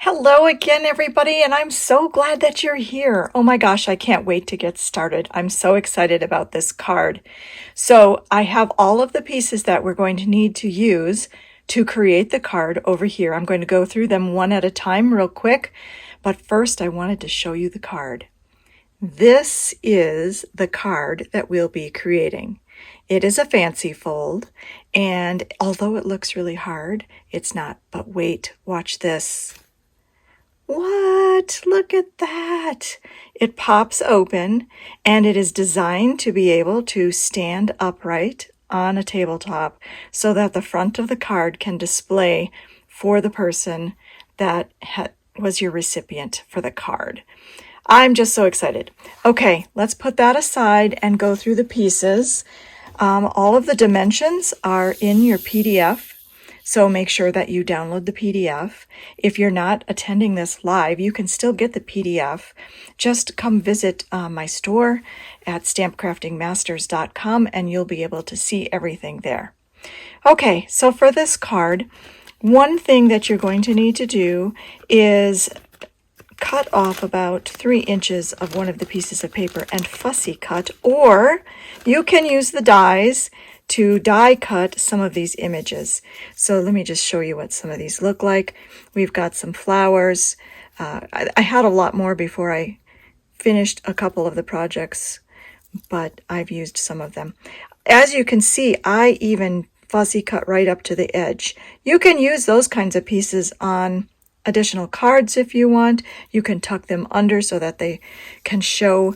Hello again, everybody, and I'm so glad that you're here. Oh my gosh, I can't wait to get started. I'm so excited about this card. So I have all of the pieces that we're going to need to use to create the card over here. I'm going to go through them one at a time real quick, but first I wanted to show you the card. This is the card that we'll be creating. It is a fancy fold, and although it looks really hard, it's not. But wait, watch this. What? Look at that. It pops open and it is designed to be able to stand upright on a tabletop so that the front of the card can display for the person that was your recipient for the card. I'm just so excited. Okay, let's put that aside and go through the pieces. All of the dimensions are in your PDF. So make sure that you download the PDF. If you're not attending this live, you can still get the PDF. Just come visit my store at stampcraftingmasters.com and you'll be able to see everything there. Okay, so for this card, one thing that you're going to need to do is cut off about 3 inches of one of the pieces of paper and fussy cut, or you can use the dies to die cut some of these images. So let me just show you what some of these look like. We've got some flowers. I had a lot more before I finished a couple of the projects, but I've used some of them. As you can see, I even fussy cut right up to the edge. You can use those kinds of pieces on additional cards if you want. You can tuck them under so that they can show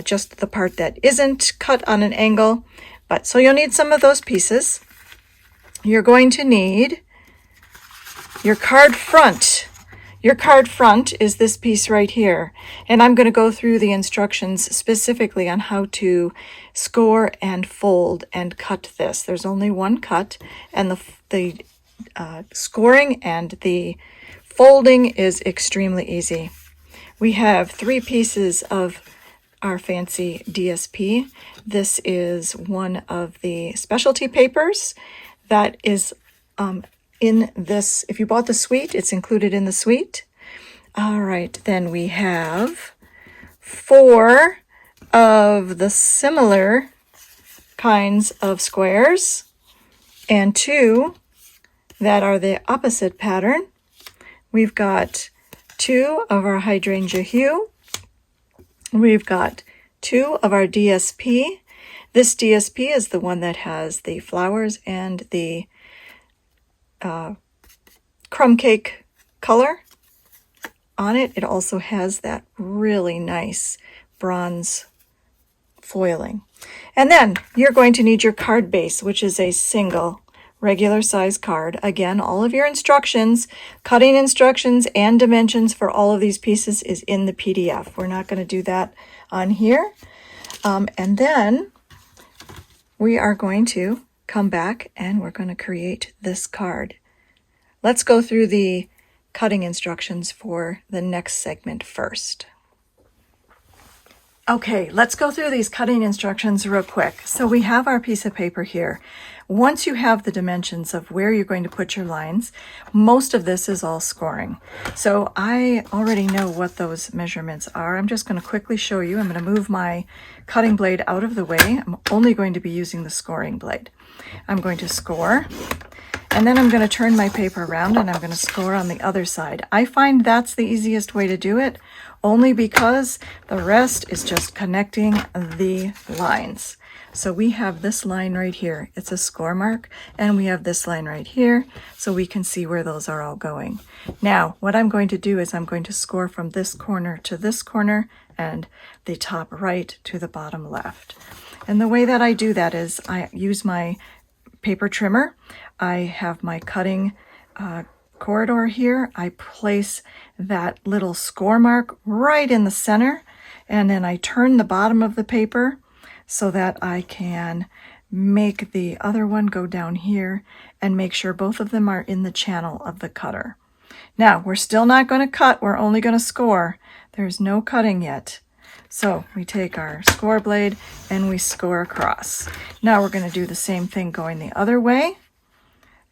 just the part that isn't cut on an angle. But so you'll need some of those pieces. You're going to need your card front. Your card front is this piece right here. And I'm going to go through the instructions specifically on how to score and fold and cut this. There's only one cut, and the scoring and the folding is extremely easy. We have 3 pieces of our fancy DSP. This is one of the specialty papers that is in this. If you bought the suite, it's included in the suite. All right, then we have 4 of the similar kinds of squares and 2 that are the opposite pattern. We've got 2 of our hydrangea hue. We've got 2 of our DSP. This DSP is the one that has the flowers and the crumb cake color on it. It also has that really nice bronze foiling. And then you're going to need your card base, which is a single regular size card. Again, all of your instructions, cutting instructions and dimensions for all of these pieces is in the PDF. We're not going to do that on here. And then we are going to come back and we're going to create this card. Let's go through the cutting instructions for the next segment first. Okay, let's go through these cutting instructions real quick. So we have our piece of paper here. Once you have the dimensions of where you're going to put your lines, most of this is all scoring. So I already know what those measurements are. I'm just going to quickly show you. I'm going to move my cutting blade out of the way. I'm only going to be using the scoring blade. I'm going to score, and then I'm going to turn my paper around and I'm going to score on the other side. I find that's the easiest way to do it, only because the rest is just connecting the lines. So we have this line right here. It's a score mark, and we have this line right here, so we can see where those are all going. Now, what I'm going to do is I'm going to score from this corner to this corner and the top right to the bottom left. And the way that I do that is I use my paper trimmer. I have my cutting corridor here. I place that little score mark right in the center, and then I turn the bottom of the paper so that I can make the other one go down here and make sure both of them are in the channel of the cutter. Now, we're still not going to cut. We're only going to score. There's no cutting yet. So we take our score blade and we score across. Now we're going to do the same thing going the other way.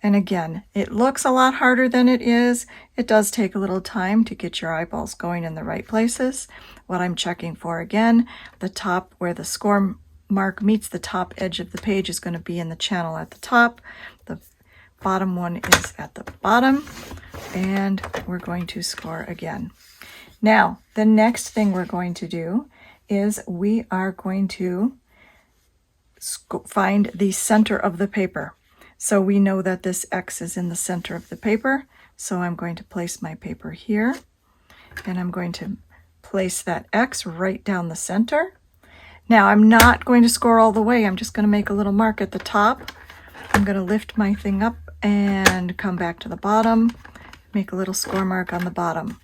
And again, it looks a lot harder than it is. It does take a little time to get your eyeballs going in the right places. What I'm checking for again, the top where the score mark meets the top edge of the page is going to be in the channel at the top. The bottom one is at the bottom, and we're going to score again. Now, the next thing we're going to do is we are going to find the center of the paper. So we know that this X is in the center of the paper. So I'm going to place my paper here, and I'm going to place that X right down the center. Now I'm not going to score all the way. I'm just going to make a little mark at the top. I'm going to lift my thing up and come back to the bottom, make a little score mark on the bottom.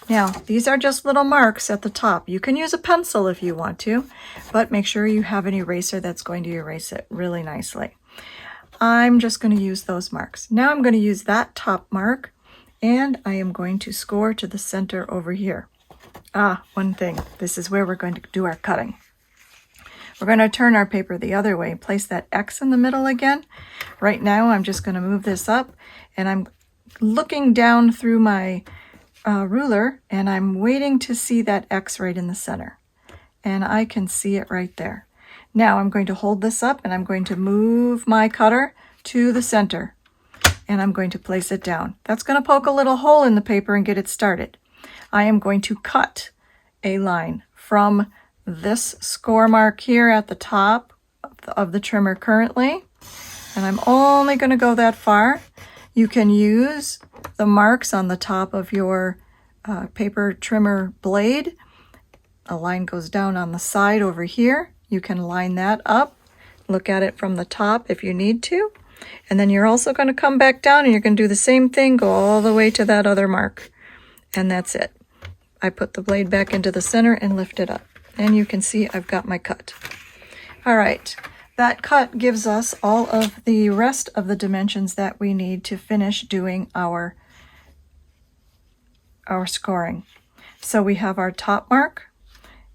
Now, these are just little marks at the top. You can use a pencil if you want to, but make sure you have an eraser that's going to erase it really nicely. I'm just going to use those marks. Now I'm going to use that top mark, and I am going to score to the center over here. One thing. This is where we're going to do our cutting. We're going to turn our paper the other way, place that X in the middle again. Right now, I'm just going to move this up, and I'm looking down through my ruler, and I'm waiting to see that X right in the center. And I can see it right there. Now I'm going to hold this up, and I'm going to move my cutter to the center, and I'm going to place it down. That's going to poke a little hole in the paper and get it started. I am going to cut a line from this score mark here at the top of the trimmer currently, and I'm only going to go that far. You can use the marks on the top of your paper trimmer blade. A line goes down on the side over here. You can line that up, look at it from the top if you need to, and then you're also going to come back down and you're going to do the same thing, go all the way to that other mark, and that's it. I put the blade back into the center and lift it up, and you can see I've got my cut. All right, that cut gives us all of the rest of the dimensions that we need to finish doing our scoring. So we have our top mark,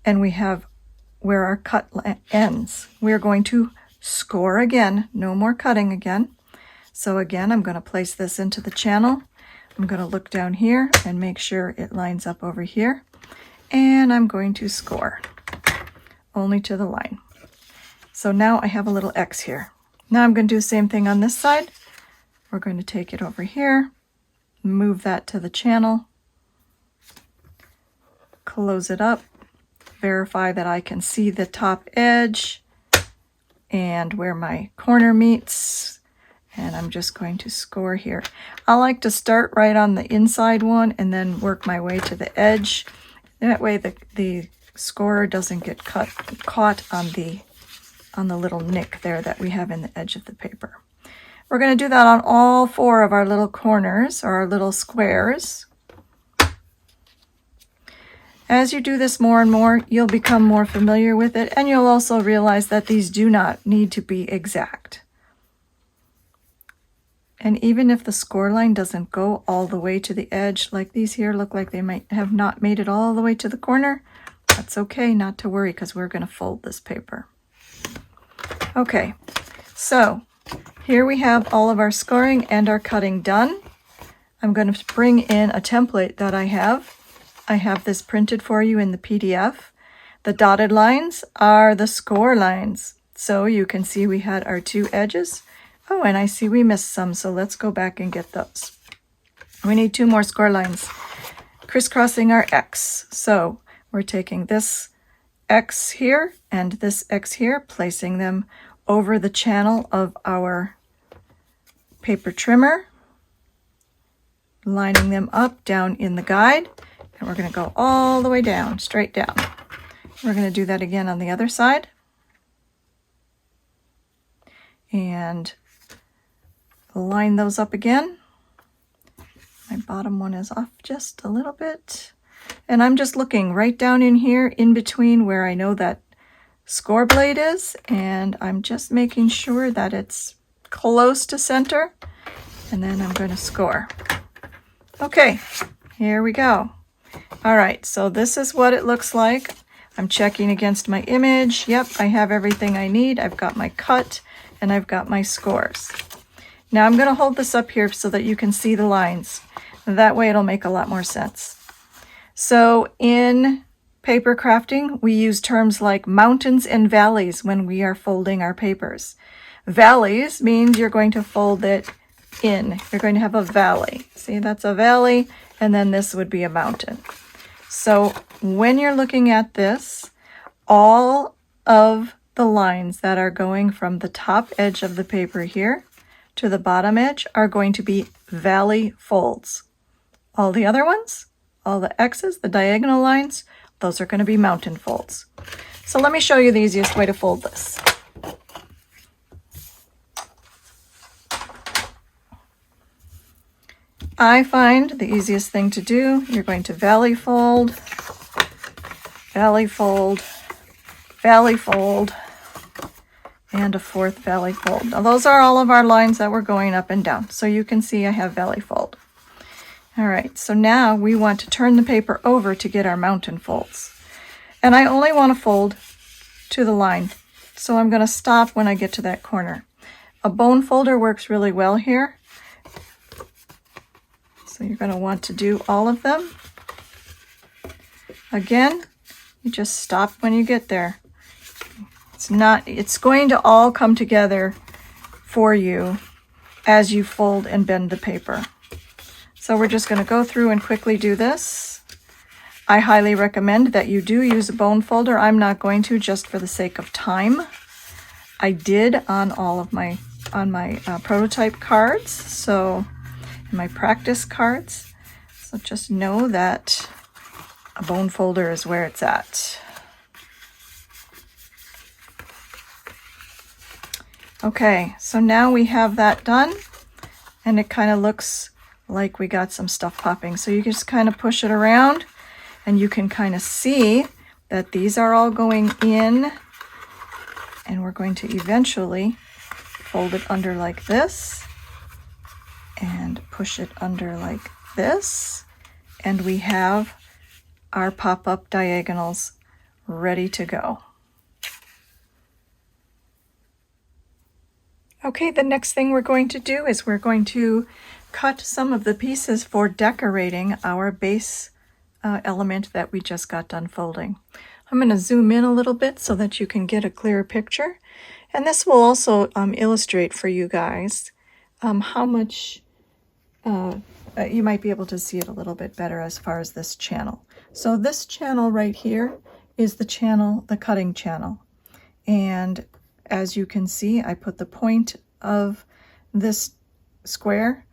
and we have where our cut ends. We're going to score again, no more cutting again. So again, I'm going to place this into the channel. I'm going to look down here and make sure it lines up over here. And I'm going to score only to the line. So now I have a little X here. Now I'm going to do the same thing on this side. We're going to take it over here, move that to the channel, close it up, verify that I can see the top edge and where my corner meets, and I'm just going to score here. I like to start right on the inside one and then work my way to the edge. That way the scorer doesn't get caught on the little nick there that we have in the edge of the paper. We're going to do that on all four of our little corners or our little squares. As you do this more and more, you'll become more familiar with it, and you'll also realize that these do not need to be exact. And even if the score line doesn't go all the way to the edge, like these here look like they might have not made it all the way to the corner, that's okay, not to worry, because we're going to fold this paper. Okay, so here we have all of our scoring and our cutting done. I'm going to bring in a template that I have. I have this printed for you in the PDF. The dotted lines are the score lines. So you can see we had our two edges. Oh, and I see we missed some, so let's go back and get those. We need two more score lines, crisscrossing our X. So we're taking this X here and this X here, placing them over the channel of our paper trimmer, lining them up down in the guide. And we're going to go all the way down, straight down. We're going to do that again on the other side. And line those up again. My bottom one is off just a little bit. And I'm just looking right down in here, in between where I know that score blade is. And I'm just making sure that it's close to center. And then I'm going to score. Okay, here we go. All right, so this is what it looks like. I'm checking against my image. Yep, I have everything I need. I've got my cut and I've got my scores. Now I'm going to hold this up here so that you can see the lines. That way it'll make a lot more sense. So in paper crafting, we use terms like mountains and valleys when we are folding our papers. Valleys means you're going to fold it in. You're going to have a valley. See, that's a valley, and then this would be a mountain. So when you're looking at this, all of the lines that are going from the top edge of the paper here to the bottom edge are going to be valley folds. All the other ones, all the X's, the diagonal lines, those are going to be mountain folds. So let me show you the easiest way to fold this. I find the easiest thing to do, you're going to valley fold, valley fold, valley fold, and a fourth valley fold. Now those are all of our lines that we're going up and down. So you can see I have valley fold. All right, so now we want to turn the paper over to get our mountain folds. And I only want to fold to the line. So I'm going to stop when I get to that corner. A bone folder works really well here. So you're going to want to do all of them. Again, you just stop when you get there. It's going to all come together for you as you fold and bend the paper. So we're just going to go through and quickly do this. I highly recommend that you do use a bone folder. I'm not going to, just for the sake of time. I did on all of my prototype cards, so my practice cards. So just know that a bone folder is where it's at. Okay, so now we have that done, and it kind of looks like we got some stuff popping. So you just kind of push it around, and you can kind of see that these are all going in, and we're going to eventually fold it under like this and push it under like this, and we have our pop-up diagonals ready to go. Okay, the next thing we're going to do is we're going to cut some of the pieces for decorating our base element that we just got done folding. I'm going to zoom in a little bit so that you can get a clearer picture, and this will also illustrate for you guys how much you might be able to see it a little bit better as far as this channel. So this channel right here is the channel, the cutting channel, and as you can see, I put the point of this square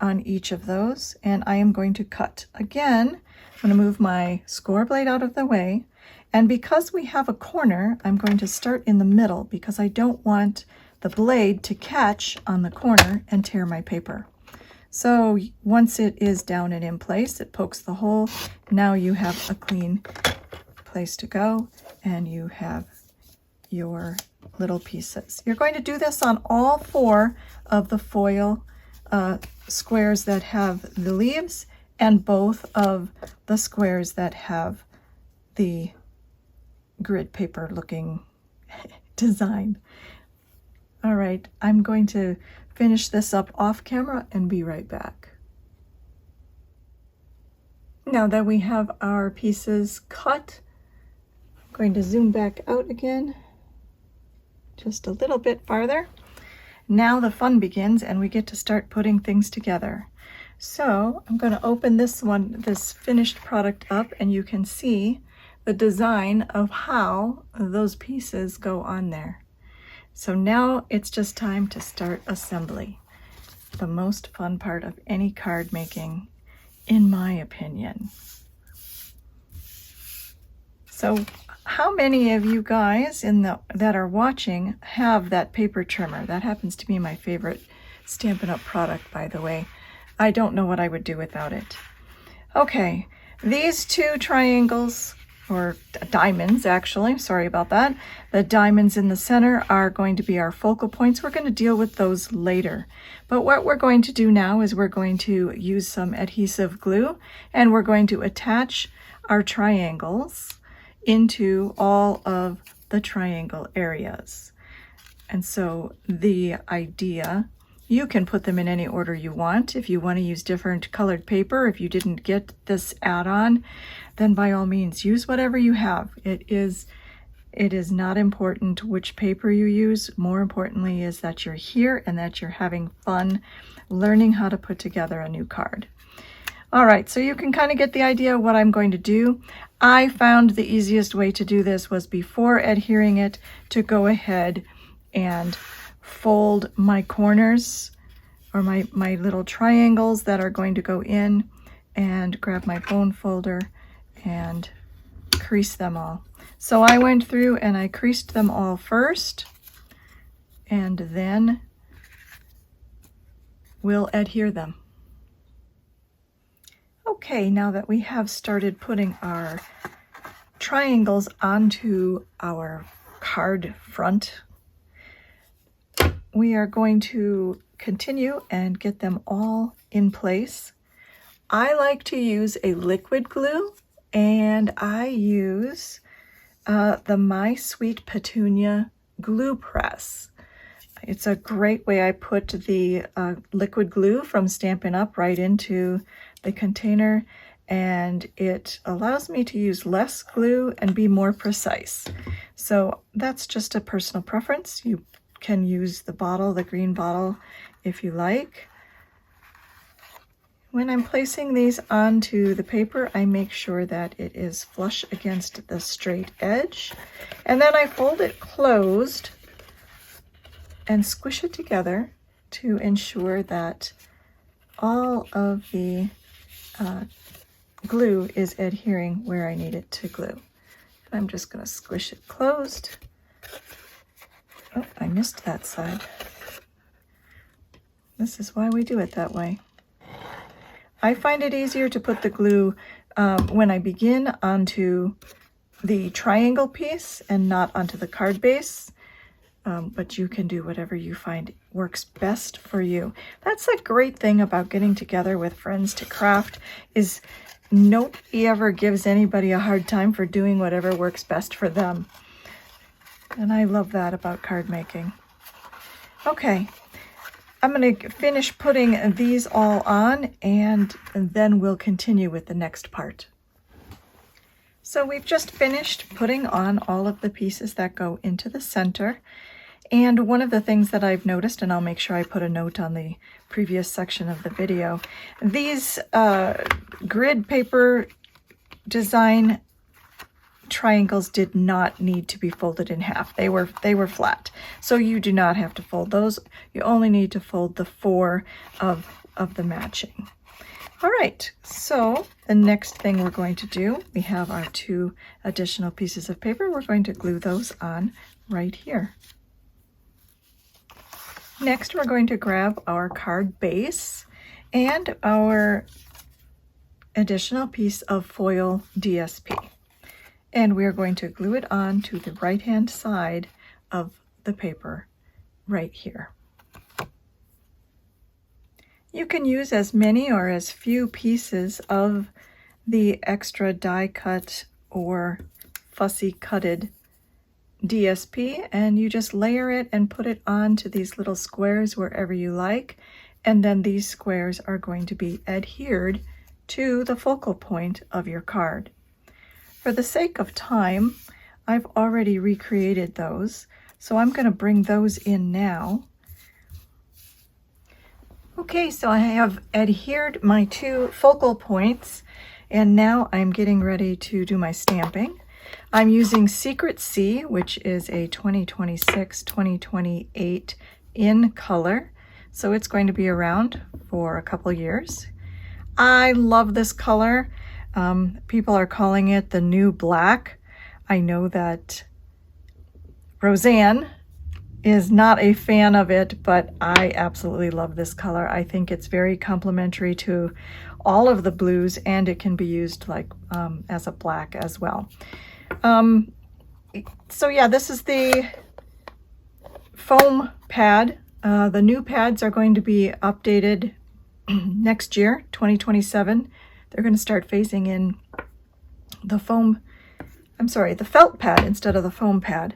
on each of those, and I am going to cut. Again, I'm going to move my score blade out of the way, and because we have a corner, I'm going to start in the middle because I don't want the blade to catch on the corner and tear my paper. So once it is down and in place, it pokes the hole. Now you have a clean place to go, and you have your little pieces. You're going to do this on all 4 of the foil squares that have the leaves and both of the squares that have the grid paper looking design. All right, I'm going to finish this up off camera and be right back. Now that we have our pieces cut, I'm going to zoom back out again just a little bit farther. Now the fun begins and we get to start putting things together. So I'm going to open this finished product up, and you can see the design of how those pieces go on there. So now it's just time to start assembly. The most fun part of any card making, in my opinion. So how many of you guys that are watching have that paper trimmer? That happens to be my favorite Stampin' Up product, by the way. I don't know what I would do without it. Okay, these 2 triangles, or diamonds actually, sorry about that. The diamonds in the center are going to be our focal points. We're going to deal with those later. But what we're going to do now is we're going to use some adhesive glue, and we're going to attach our triangles into all of the triangle areas. And so the idea You can put them in any order you want. If you want to use different colored paper, if you didn't get this add-on, then by all means, use whatever you have. It is not important which paper you use. More importantly is that you're here and that you're having fun learning how to put together a new card. All right, so you can kind of get the idea of what I'm going to do. I found the easiest way to do this was before adhering it to go ahead and fold my corners or my little triangles that are going to go in, and grab my bone folder and crease them all. So I went through and I creased them all first, and then we'll adhere them. Okay, now that we have started putting our triangles onto our card front, we are going to continue and get them all in place. I like to use a liquid glue, and I use the My Sweet Petunia glue press. It's a great way. I put the liquid glue from Stampin' Up! Right into the container, and it allows me to use less glue and be more precise. So that's just a personal preference. You can use the bottle, the green bottle, if you like. When I'm placing these onto the paper, I make sure that it is flush against the straight edge, and then I fold it closed and squish it together to ensure that all of the glue is adhering where I need it to glue. I'm just going to squish it closed. Oh, I missed that side. This is why we do it that way. I find it easier to put the glue when I begin onto the triangle piece and not onto the card base. But you can do whatever you find works best for you. That's a great thing about getting together with friends to craft, is nobody ever gives anybody a hard time for doing whatever works best for them. And I love that about card making. Okay, I'm going to finish putting these all on, and then we'll continue with the next part. So we've just finished putting on all of the pieces that go into the center. And one of the things that I've noticed, and I'll make sure I put a note on the previous section of the video, these grid paper design triangles did not need to be folded in half. They were flat. So you do not have to fold those. You only need to fold the 4 of the matching. All right, so the next thing we're going to do, we have our 2 additional pieces of paper. We're going to glue those on right here. Next, we're going to grab our card base and our additional piece of foil DSP. And we're going to glue it on to the right-hand side of the paper right here. You can use as many or as few pieces of the extra die cut or fussy cutted DSP, and you just layer it and put it onto these little squares wherever you like, and then these squares are going to be adhered to the focal point of your card. For the sake of time, I've already recreated those, so I'm going to bring those in now. Okay, so I have adhered my 2 focal points, and now I'm getting ready to do my stamping. I'm using Secret C, which is a 2026-2028 in color, so it's going to be around for a couple years. I love this color. People are calling it the new black. I know that Roseanne is not a fan of it, but I absolutely love this color. I think it's very complementary to all of the blues, and it can be used like as a black as well. So yeah, this is the foam pad. The new pads are going to be updated next year, 2027. They're going to start phasing in the the felt pad instead of the foam pad.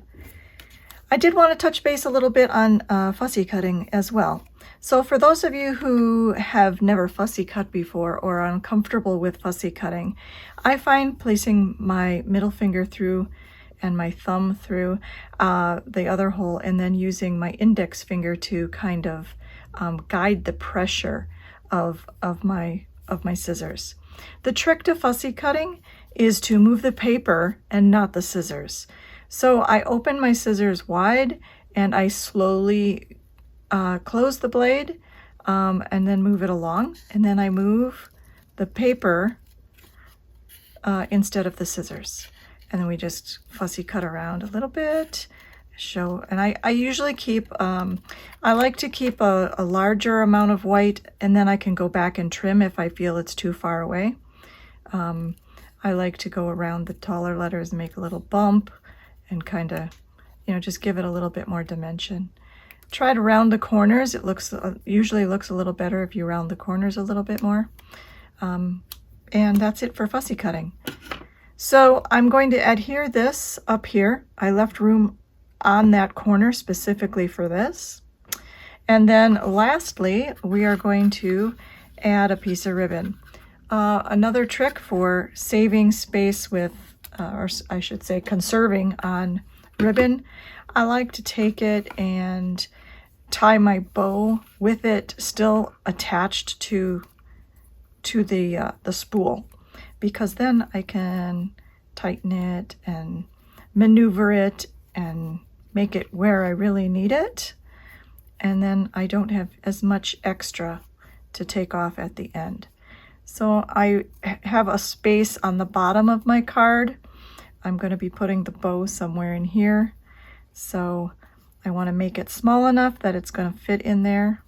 I did want to touch base a little bit on fussy cutting as well. So for those of you who have never fussy cut before or are uncomfortable with fussy cutting, I find placing my middle finger through and my thumb through the other hole, and then using my index finger to kind of guide the pressure of my scissors. The trick to fussy cutting is to move the paper and not the scissors. So I open my scissors wide and I slowly close the blade and then move it along, and then I move the paper instead of the scissors. And then we just fussy cut around a little bit, and I usually keep, I like to keep a larger amount of white, and then I can go back and trim if I feel it's too far away. I like to go around the taller letters and make a little bump and kind of, just give it a little bit more dimension. Try to round the corners. It usually looks a little better if you round the corners a little bit more. And that's it for fussy cutting. So I'm going to adhere this up here. I left room on that corner specifically for this. And then lastly, we are going to add a piece of ribbon. Another trick for saving space with, or I should say conserving on ribbon, I like to take it and tie my bow with it still attached to the spool, because then I can tighten it and maneuver it and make it where I really need it, and then I don't have as much extra to take off at the end. So I have a space on the bottom of my card. I'm going to be putting the bow somewhere in here, so I want to make it small enough that it's going to fit in there.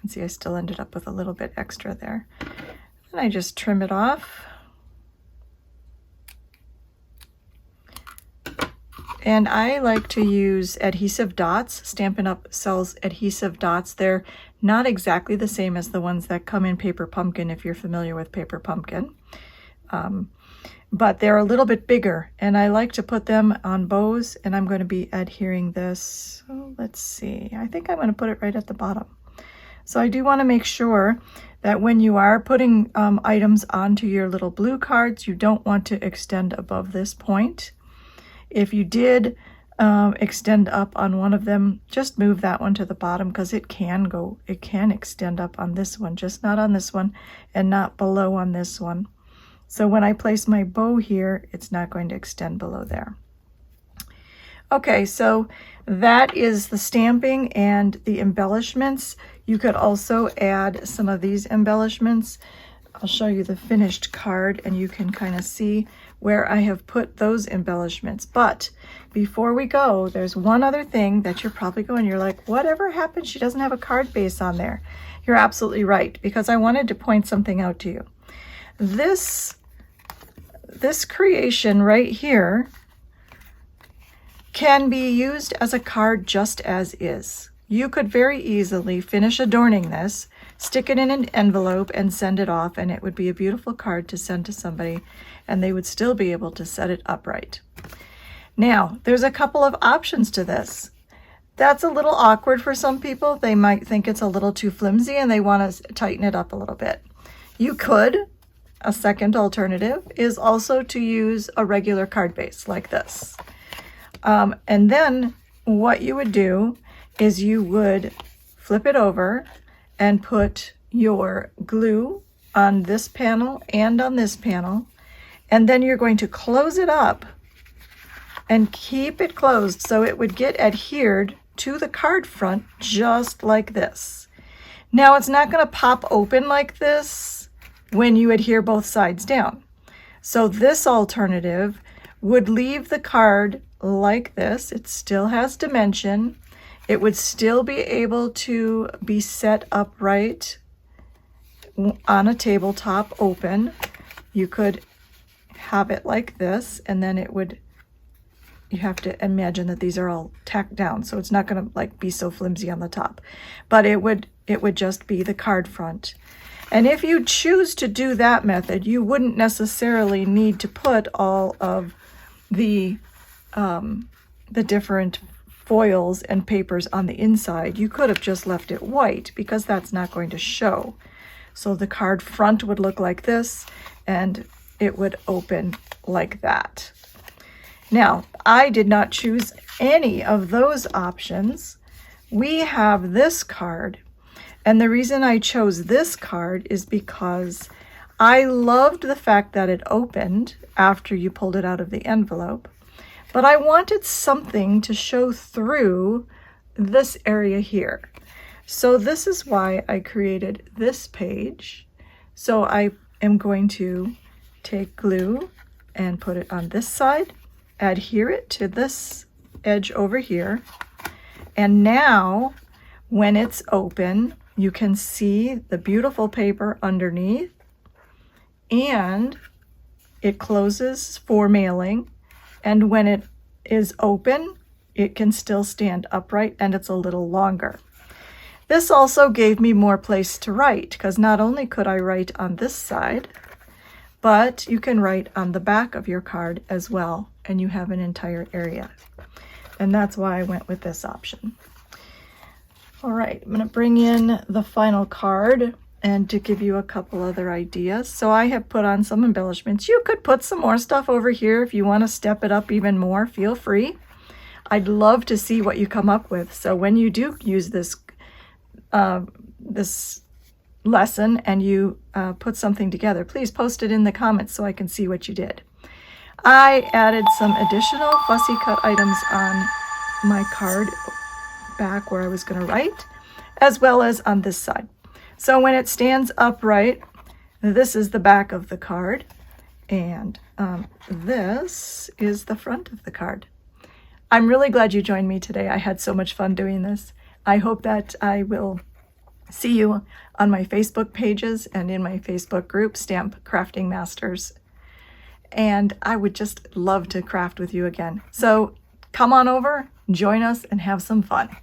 And see, I still ended up with a little bit extra there. And I just trim it off. And I like to use adhesive dots. Stampin' Up sells adhesive dots. They're not exactly the same as the ones that come in Paper Pumpkin, if you're familiar with Paper Pumpkin. But they're a little bit bigger, and I like to put them on bows, and I'm going to be adhering this. Let's see, I think I'm going to put it right at the bottom. So I do want to make sure that when you are putting items onto your little blue cards, you don't want to extend above this point. If you did extend up on one of them, just move that one to the bottom, because it can extend up on this one, just not on this one, and not below on this one. So when I place my bow here, it's not going to extend below there. Okay, so that is the stamping and the embellishments. You could also add some of these embellishments. I'll show you the finished card, and you can kind of see where I have put those embellishments. But before we go, there's one other thing that you're probably going, you're like, whatever happened? She doesn't have a card base on there. You're absolutely right, because I wanted to point something out to you. This creation right here can be used as a card just as is. You could very easily finish adorning this, stick it in an envelope, and send it off, and it would be a beautiful card to send to somebody, and they would still be able to set it upright. Now, there's a couple of options to this. That's a little awkward for some people. They might think it's a little too flimsy and they want to tighten it up a little bit. You could. A second alternative is also to use a regular card base like this. And then what you would do is you would flip it over and put your glue on this panel and on this panel, and then you're going to close it up and keep it closed so it would get adhered to the card front just like this. Now it's not going to pop open like this when you adhere both sides down. So this alternative would leave the card like this. It still has dimension. It would still be able to be set upright on a tabletop open. You could have it like this, and then it would, you have to imagine that these are all tacked down, so it's not going to like be so flimsy on the top, but it would just be the card front. And if you choose to do that method, you wouldn't necessarily need to put all of the different foils and papers on the inside, you could have just left it white because that's not going to show. So the card front would look like this, and it would open like that. Now, I did not choose any of those options. We have this card, and the reason I chose this card is because I loved the fact that it opened after you pulled it out of the envelope, but I wanted something to show through this area here. So this is why I created this page. So I am going to take glue and put it on this side, adhere it to this edge over here, and now when it's open, you can see the beautiful paper underneath, and it closes for mailing, and when it is open, it can still stand upright, and it's a little longer. This also gave me more place to write, because not only could I write on this side, but you can write on the back of your card as well, and you have an entire area. And that's why I went with this option. All right, I'm going to bring in the final card and to give you a couple other ideas. So I have put on some embellishments. You could put some more stuff over here if you want to step it up even more, feel free. I'd love to see what you come up with. So when you do use this this lesson and you put something together, please post it in the comments so I can see what you did. I added some additional fussy cut items on my card back where I was going to write, as well as on this side. So when it stands upright, this is the back of the card, and this is the front of the card. I'm really glad you joined me today. I had so much fun doing this. I hope that I will see you on my Facebook pages and in my Facebook group, Stamp Crafting Masters. And I would just love to craft with you again. So come on over, join us, and have some fun.